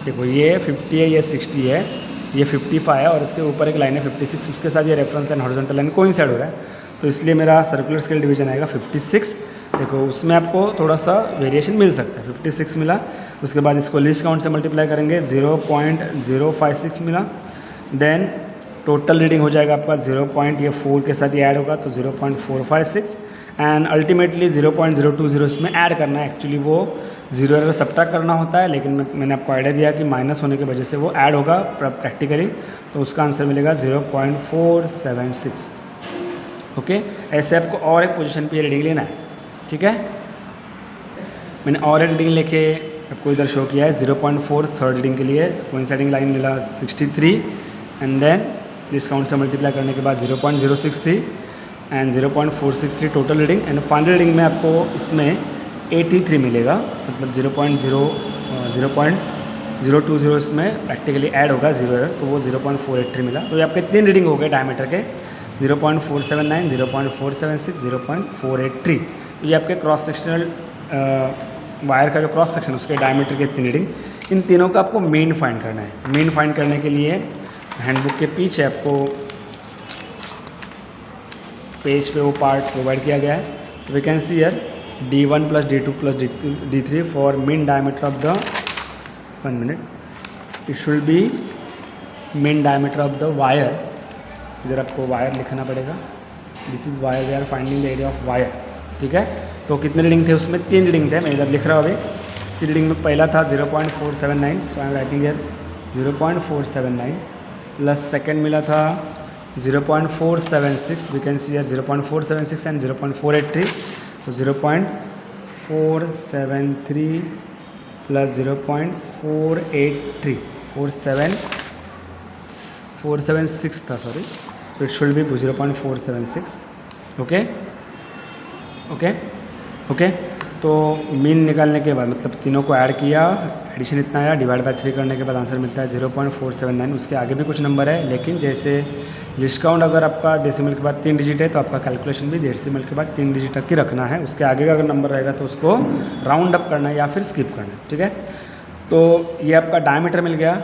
देखो ये 50 है, ये 60 है, ये 55 है और इसके ऊपर एक लाइन है 56, उसके साथ ये reference line horizontal line coincide हो रहा है, तो इसलिए मेरा सर्कुलर स्केल डिवीजन आएगा 56। देखो उसमें आपको थोड़ा सा वेरिएशन मिल सकता है, 56 मिला, उसके बाद इसको लीस्ट काउंट से मल्टीप्लाई करेंगे 0.056 मिला, देन टोटल रीडिंग हो जाएगा आपका 0.4 के साथ ये ऐड होगा तो 0.456 एंड अल्टीमेटली 0.020 इसमें ऐड करना है। एक्चुअली वो 0 एरर सब्ट्रैक्ट करना होता है, लेकिन मैंने आपको आइडिया दिया कि माइनस होने की वजह से वो ऐड होगा प्रैक्टिकली, तो उसका आंसर मिलेगा 0.476। ओके, ऐसे आपको और एक पोजीशन पे रीडिंग लेना है, ठीक है। मैंने और एक रीडिंग लेके आपको इधर शो किया है 0.4 थर्ड रीडिंग के लिए, कोइंसाइडिंग लाइन मिला 63 एंड देन डिस्काउंट से मल्टीप्लाई करने के बाद 0.063 and 0.463 total reading and final reading में आपको इसमें 83 मिलेगा, मतलब 0.020 इसमें प्रैक्टिकली ऐड होगा 0 एरर, तो वो 0.483 मिला। तो ये आपके 3 रीडिंग हो गए डायमीटर के, 0.479, 0.476, 0.483। तो ये आपके क्रॉस सेक्शनल वायर का जो क्रॉस सेक्शन उसके डायमीटर के 3 रीडिंग, इन तीनों का आपको मीन फाइंड करना है। मीन फाइंड करने के लिए हैंडबुक के पीछे आपको पेज पे वो पार्ट प्रोवाइड किया गया है, we can see here D1 + D2 + D3 for mean diameter of the 1 minute, it should be mean diameter of the wire. इधर आपको वायर लिखना पड़ेगा, this is wire, we are finding the area of wire, ठीक है। तो कितने रीडिंग थे उसमें? 3 रीडिंग थे, मैं इधर लिख रहा हूँ अभी। 3 रीडिंग में पहला था 0.479, so I am writing here 0.479 plus second मिला था 0.476, we can see here 0.476 and 0.483, तो 0.473 प्लस 0.483, 476 था, sorry, so it should be 0.476। Okay okay okay, तो मीन निकालने के बाद मतलब तीनों को ऐड किया, एडिशन इतना आया, डिवाइड बाय 3 करने के बाद आंसर मिलता है 0.479। उसके आगे भी कुछ नंबर है, लेकिन जैसे लिस्ट काउंट अगर आपका डेसिमल के बाद 3 डिजिट है तो आपका कैलकुलेशन भी डेसिमल के बाद 3 डिजिट तक ही रखना है। उसके आगे का अगर नंबर रहेगा तो उसको राउंड अप करना है या फिर स्किप करना है, ठीक है। तो ये आपका डायमीटर मिल गया।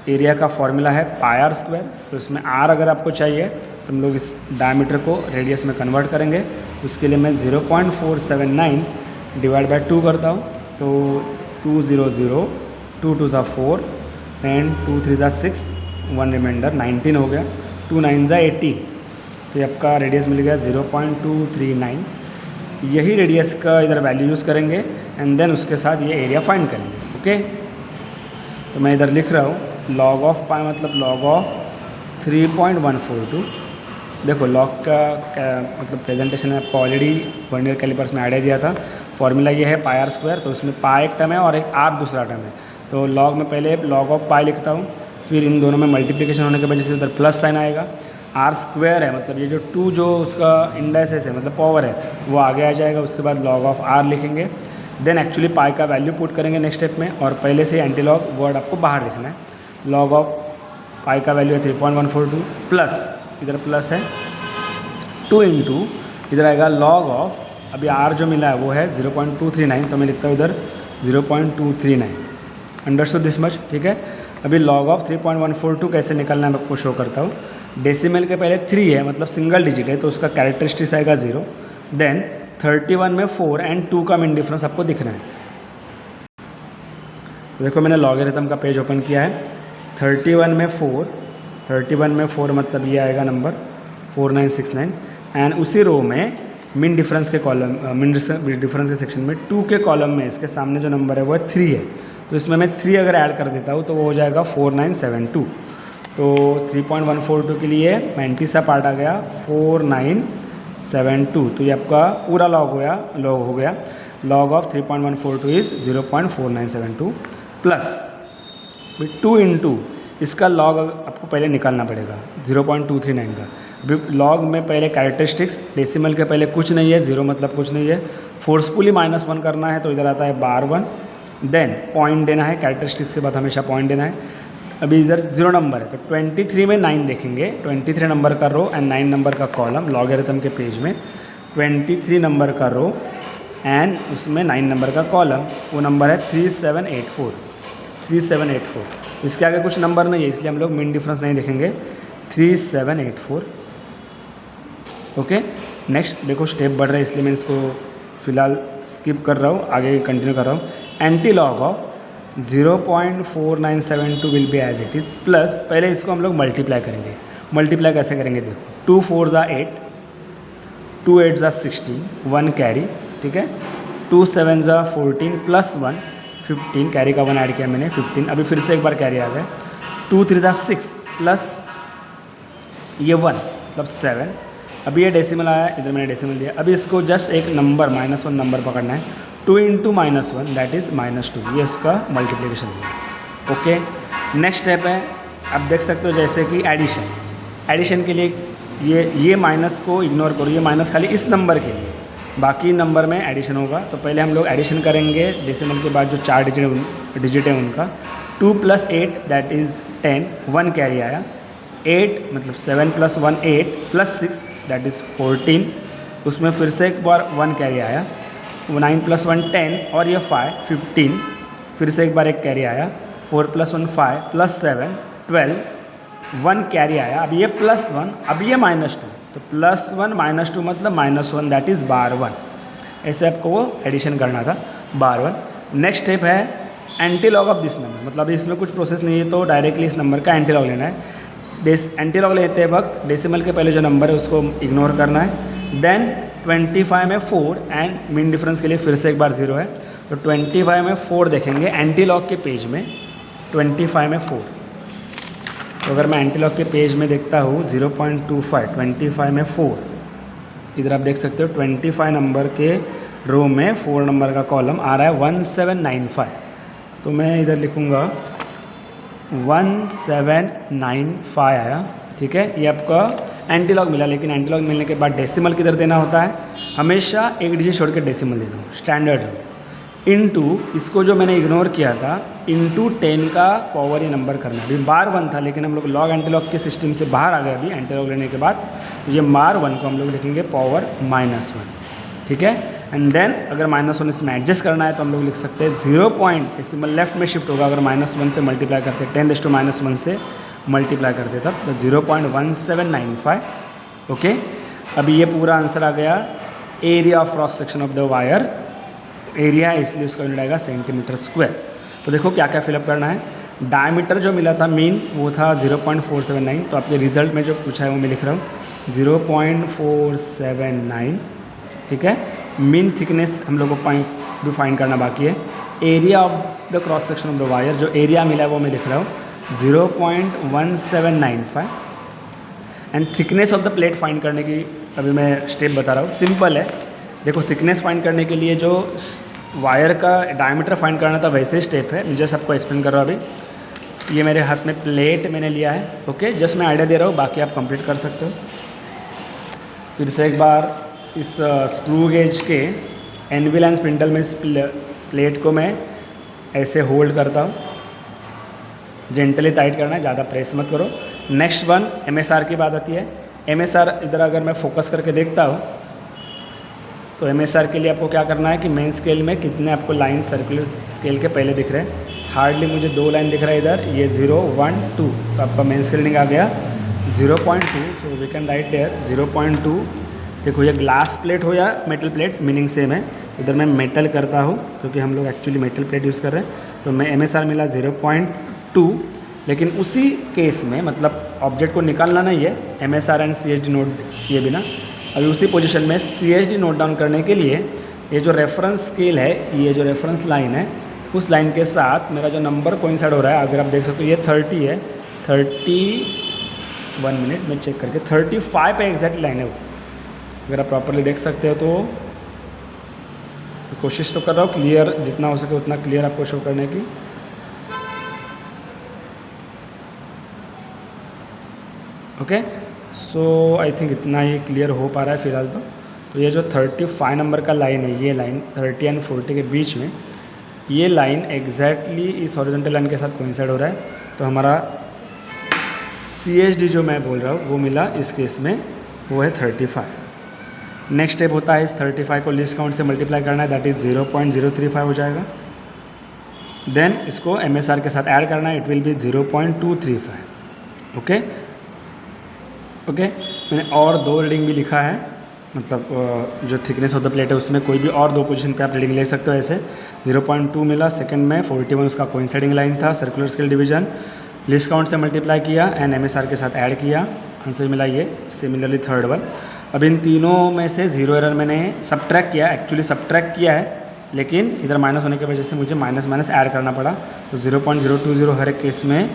एरिया का फॉर्मूला है पाई स्क्वायर, तो इसमें आर अगर आपको चाहिए तो हम लोग इस डायमीटर को रेडियस में कन्वर्ट करेंगे। उसके लिए मैं 0.479 डिवाइड बाय 2 करता हूँ, तो 200, 2 2 ज़ा 4 एंड 2 3 ज़ा 6, 1 रिमाइंडर 19 हो गया, 2 9 ज़ा 18, तो ये आपका रेडियस मिल गया 0.239। यही रेडियस का इधर वैल्यू यूज़ करेंगे एंड देन उसके साथ ये एरिया फाइंड करेंगे। ओके, तो मैं इधर लिख रहा हूँ log ऑफ पाई मतलब log ऑफ 3.142। देखो लॉग का मतलब प्रेजेंटेशन में आपको ऑलरेडी वर्नियर कैलिपर्स में आइडिया दिया था। फॉर्मूला ये है पाई आर स्क्वायर, तो उसमें पाई एक टर्म है और एक आर दूसरा टर्म है। तो लॉग में पहले log ऑफ पाई लिखता हूँ, फिर इन दोनों में मल्टीप्लिकेशन होने की वजह से उधर प्लस साइन आएगा। आर स्क्वायर है मतलब ये जो 2 जो उसका इंडेसेस है मतलब पावर है वो आगे आ जाएगा। उसके बाद log ऑफ आर लिखेंगे, देन एक्चुअली पाई का वैल्यू पुट करेंगे नेक्स्ट स्टेप में, और पहले से एंटी लॉग वर्ड आपको बाहर लिखना है। log ऑफ पाई का वैल्यू है 3.142 प्लस इधर प्लस है 2 इंटू इधर आएगा log ऑफ, अभी आर जो मिला है वो है 0.239, तो मैं लिखता हूँ इधर 0.239। अंडरस्टूड दिस मच, ठीक है। अभी log ऑफ 3.142 कैसे निकालना है मैं आपको शो करता हूँ। डेसिमल के पहले 3 है मतलब सिंगल डिजिट है, तो उसका कैरेक्टरिस्टिक्स आएगा 0। देन 31 में 4 एंड 2 का मीन डिफरेंस आपको दिखना है। तो देखो मैंने लॉगरिथम का पेज ओपन किया है। 31 में 4 मतलब ये आएगा नंबर 4969 एंड उसी रो में मीन डिफरेंस के कॉलम मीन डिफरेंस के सेक्शन में 2 के कॉलम में इसके सामने जो नंबर है वो 3 है, तो इसमें मैं 3 अगर ऐड कर देता हूँ तो वो हो जाएगा 4972। तो 3.142 के लिए 90 सा पार्ट आ गया 4972, तो ये आपका पूरा लॉग हो गया। log of 3.142 is 0.4972 plus 2 into इसका लॉग आपको पहले निकालना पड़ेगा 0.239 का। अभी लॉग में पहले कैरेक्टरिस्टिक्स, डेसिमल के पहले कुछ नहीं है, 0 मतलब कुछ नहीं है, फोर्सफुली -1 करना है तो इधर आता है बार 1, देन पॉइंट देना है, कैरेक्टरिस्टिक्स के बाद हमेशा पॉइंट देना है। अभी इधर 0 नंबर है तो 23 में 9 देखेंगे, 23 नंबर का रो एंड 9 नंबर का कॉलम लॉगरिथम के पेज में, 23 नंबर का रो एंड उसमें 9 नंबर का कॉलम, वो नंबर है 3784। 3784 इसके आगे कुछ नंबर नहीं है इसलिए हम लोग मीन डिफरेंस नहीं देखेंगे, 3784। ओके, नेक्स्ट देखो स्टेप बढ़ रहा है इसलिए मैं इसको फिलहाल स्किप कर रहा हूँ, आगे कंटिन्यू कर रहा हूँ। Anti log of 0.4972 will be as it is, plus पहले इसको हम लोग मल्टीप्लाई करेंगे। मल्टीप्लाई कैसे करेंगे देखो, 2 4 ज़ा 8, 2 8 ज़ा 16, 1 कैरी, ठीक है, 2 7 ज़ा 14 प्लस 1 15, कैरी का 1 ऐड किया मैंने 15, अभी फिर से एक बार कैरी आ गया, 2 3 ज़ा 6 प्लस ये 1 मतलब 7, अभी ये डेसिमल आया, इधर मैंने डेसिमल दिया। अभी इसको जस्ट एक नंबर -1 नंबर पकड़ना है, 2 इंटू -1 दैट इज़ -2, ये इसका मल्टीप्लिकेशन है। ओके, नेक्स्ट स्टेप है, आप देख सकते हो जैसे कि एडिशन। एडिशन के लिए ये माइनस को इग्नोर करो, ये माइनस खाली इस नंबर के लिए, बाकी नंबर में एडिशन होगा। तो पहले हम लोग एडिशन करेंगे डेसिमल के बाद जो 4 डिजिट है उनका, 2 + 8 दैट इज़ 10, 1 कैरी आया, 8 मतलब 7 + 1 8 + 6 दैट इज़ 14, उसमें फिर से एक बार 1 कैरी आया, 9 + 1 10 और ये 5 15, फिर से एक बार एक कैरी आया, 4 + 1 5 + 7 12, 1 कैरी आया, अब ये +1, अब ये -2, तो +1 -2 मतलब -1 दैट इज़ बार 1। ऐसे आपको वो एडिशन करना था, बार 1। नेक्स्ट स्टेप है anti log of this number, मतलब इसमें कुछ प्रोसेस नहीं है तो डायरेक्टली इस नंबर का एंटी लॉग लेना है। एंटी लॉग लेते वक्त डेसिमल के पहले जो नंबर है उसको इग्नोर करना है, देन 25 में 4 एंड मीन डिफरेंस के लिए फिर से एक बार 0 है तो 25 में 4 देखेंगे एंटी लॉग के पेज में, 25 में 4। तो अगर मैं एंटी लॉग के पेज में देखता हूँ 0.25, 25 में 4, इधर आप देख सकते हो 25 नंबर के रो में 4 नंबर का कॉलम आ रहा है 1795, तो मैं इधर लिखूँगा 1795 आया, ठीक है, ये आपका एंटी लॉग मिला। लेकिन एंटी लॉग मिलने के बाद डेसिमल किधर देना होता है, हमेशा एक डिजिट छोड़ के डेसिमल देना, स्टैंडर्ड रो, इनटू इसको जो मैंने इग्नोर किया था इनटू 10 का पावर ये नंबर करना है। अभी बार 1 था लेकिन हम लोग लॉग एंटी लॉग के सिस्टम से बाहर आ गए अभी एंटी लॉग लेने के बाद, ये बार 1 को हम लोग लिखेंगे पावर -1, ठीक है। एंड देन अगर -1 इसमें एडजस्ट करना है तो हम लोग लिख सकते हैं 0 पॉइंट, डेसिमल लेफ्ट में शिफ्ट होगा अगर -1 से मल्टीप्लाई करते, 10⁻⁻1 से मल्टीप्लाई करते तब तो 0.1795। ओके, अभी ये पूरा आंसर आ गया। Area of cross section of the wire, area है इसलिए उसका यूनिट आएगा सेंटीमीटर²। तो देखो क्या क्या फिलअप करना है। डायमीटर जो मिला था मीन वो था 0.479, तो आपके रिजल्ट में जो पूछा है वो मैं लिख रहा हूँ 0.479, ठीक है। मीन थिकनेस हम लोग को भी फाइंड करना बाकी है। Area of the cross section of the wire, जो एरिया मिला है वो मैं लिख रहा हूँ 0.1795। And thickness of the plate find करने की अभी मैं स्टेप बता रहा हूँ, सिंपल है। देखो थिकनेस फाइंड करने के लिए जो वायर का डायमीटर फाइंड करना था वैसे स्टेप है, मैं जस्ट आपको एक्सप्लेन कर रहा हूँ। अभी ये मेरे हाथ में प्लेट मैंने लिया है, ओके, जस्ट मैं आइडिया दे रहा हूँ, बाकी आप कंप्लीट कर सकते हो। फिर से एक बार इस स्क्रू गेज के एनविल एंड स्पिंडल में इस प्लेट को मैं ऐसे होल्ड करता हूँ, जेंटली टाइट करना है, ज़्यादा प्रेस मत करो। नेक्स्ट वन MSR की बात आती है। MSR इधर अगर मैं फोकस करके देखता हूँ तो MSR के लिए आपको क्या करना है कि मेन स्केल में कितने आपको लाइन सर्कुलर स्केल के पहले दिख रहे हैं। हार्डली मुझे 2 लाइन दिख रहा है इधर, ये 0 1 2, तो आपका मेन स्केल रीडिंग आ गया 0.2, so we can write there 0.2। देखो ये ग्लास प्लेट हो या मेटल प्लेट मीनिंग सेम है, इधर मैं मेटल करता हूँ क्योंकि हम लोग एक्चुअली मेटल प्लेट यूज़ कर रहे हैं, तो मैं MSR मिला 0.2। लेकिन उसी केस में मतलब ऑब्जेक्ट को निकालना नहीं है, MSR एंड CHD नोट किए बिना अभी उसी पोजीशन में CHD नोट डाउन करने के लिए ये जो रेफरेंस स्केल है, ये जो रेफरेंस लाइन है, उस लाइन के साथ मेरा जो नंबर कोइंसाइड हो रहा है, अगर आप देख सकते हो ये 30 है, 31 मिनट में चेक करके 35 पे एग्जैक्ट लाइन है वो। अगर आप प्रॉपरली देख सकते हो तो कोशिश तो कर रहा हूँ क्लियर जितना हो सके उतना क्लियर आपको शो करने की। ओके, सो आई थिंक इतना ही क्लियर हो पा रहा है फ़िलहाल तो ये जो 35 नंबर का लाइन है, ये लाइन 30 एंड 40 के बीच में, ये लाइन एग्जैक्टली इस हॉरिजॉन्टल लाइन के साथ कोइंसाइड हो रहा है। तो हमारा CHD जो मैं बोल रहा हूँ वो मिला इस केस में, वो है 35। नेक्स्ट स्टेप होता है इस 35 को लीस्ट काउंट से मल्टीप्लाई करना है, दैट इज़ 0.035 हो जाएगा। देन इसको MSR के साथ ऐड करना है, इट विल बी 0.235। ओके, मैंने और 2 रीडिंग भी लिखा है, मतलब जो थिकनेस ऑफ द प्लेट है उसमें कोई भी और 2 पोजीशन पे आप रीडिंग ले सकते हो। ऐसे 0.2 मिला सेकंड में, 41 उसका कोइंसाइडिंग लाइन था, circular scale division, list count से मल्टीप्लाई किया एंड MSR के साथ ऐड किया, आंसर मिला ये। सिमिलरली थर्ड वन, अब इन तीनों में से 0 एरर मैंने सब्ट्रैक्ट किया, एक्चुअली सब्ट्रैक्ट किया है, लेकिन इधर माइनस होने की वजह से मुझे माइनस ऐड करना पड़ा। तो 0.020 हर एक केस में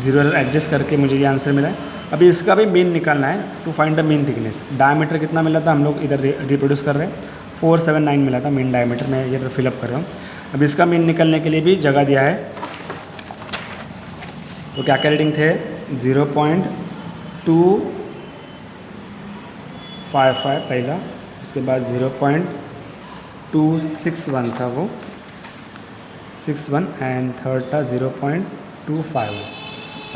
0 एरर एडजस्ट करके मुझे ये आंसर मिला है। अभी इसका भी मीन निकालना है, to find the mean thickness. Diameter कितना मिला था, हम लोग इधर रिप्रोड्यूस कर रहे हैं, 479 मिला था मीन डायमीटर, मैं ये फिलअप कर रहा हूँ। अब इसका मीन निकलने के लिए भी जगह दिया है, तो क्या क्या रीडिंग थे, 0.255 पहला, उसके बाद 0.261 था वो 61 एंड थर्ड था 0.25।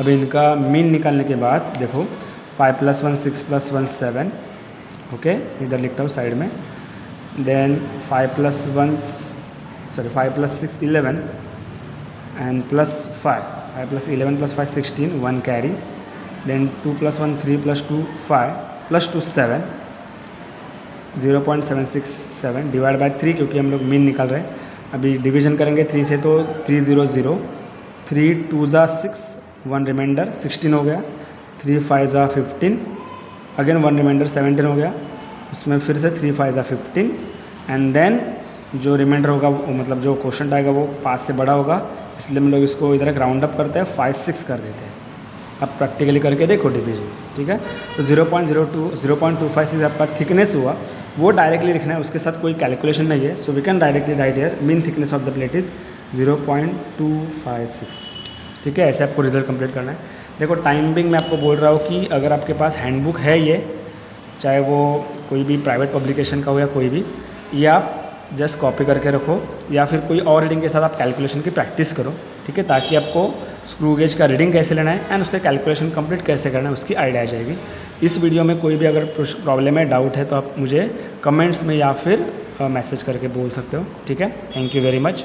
अब इनका मीन निकालने के बाद देखो 5 + 1 6 + 1 7, ओके, इधर लिखता हूँ साइड में। Then 5 + 6 11 and +5 + 11 + 5 16, 1 carry. Then 2 + 1 3 + 2 5 + 2 7, 0.767 divide by 3, क्योंकि हम लोग मीन निकाल रहे हैं। अभी डिवीजन करेंगे 3 से तो 300, 3 2 ज़ा 6, 1 रिमाइंडर 16 हो गया, 3 5 ज़ा 15, अगेन 1 रिमाइंडर 17 हो गया, उसमें फिर से 3 5 ज़ा 15 एंड देन जो रिमाइंडर होगा वो मतलब जो क्वेश्चन आएगा वो 5 से बड़ा होगा, इसलिए हम लोग इसको इधर एक राउंड अप करते हैं, 5 6 कर देते हैं। अब प्रैक्टिकली करके देखो डिवीजन, ठीक है। तो 0.256 आपका थिकनेस हुआ, वो डायरेक्टली लिखना है, उसके साथ कोई कैलकुलेशन नहीं है। So we can directly write here mean thickness of the plate is 0.256, ठीक है। ऐसे आपको रिजल्ट कंप्लीट करना है। देखो टाइमिंग मैं आपको बोल रहा हूँ कि अगर आपके पास हैंडबुक है, ये चाहे वो कोई भी प्राइवेट पब्लिकेशन का हो या कोई भी, ये आप जस्ट कॉपी करके रखो या फिर कोई और रीडिंग के साथ आप कैलकुलेशन की प्रैक्टिस करो, ठीक है, ताकि आपको स्क्रू गेज का रीडिंग कैसे लेना है एंड उसका कैलकुलेशन कंप्लीट कैसे करना है उसकी आइडिया आ जाएगी। इस वीडियो में कोई भी अगर प्रॉब्लम है, डाउट है, तो आप मुझे कमेंट्स में या फिर मैसेज करके बोल सकते हो, ठीक है। Thank you very much.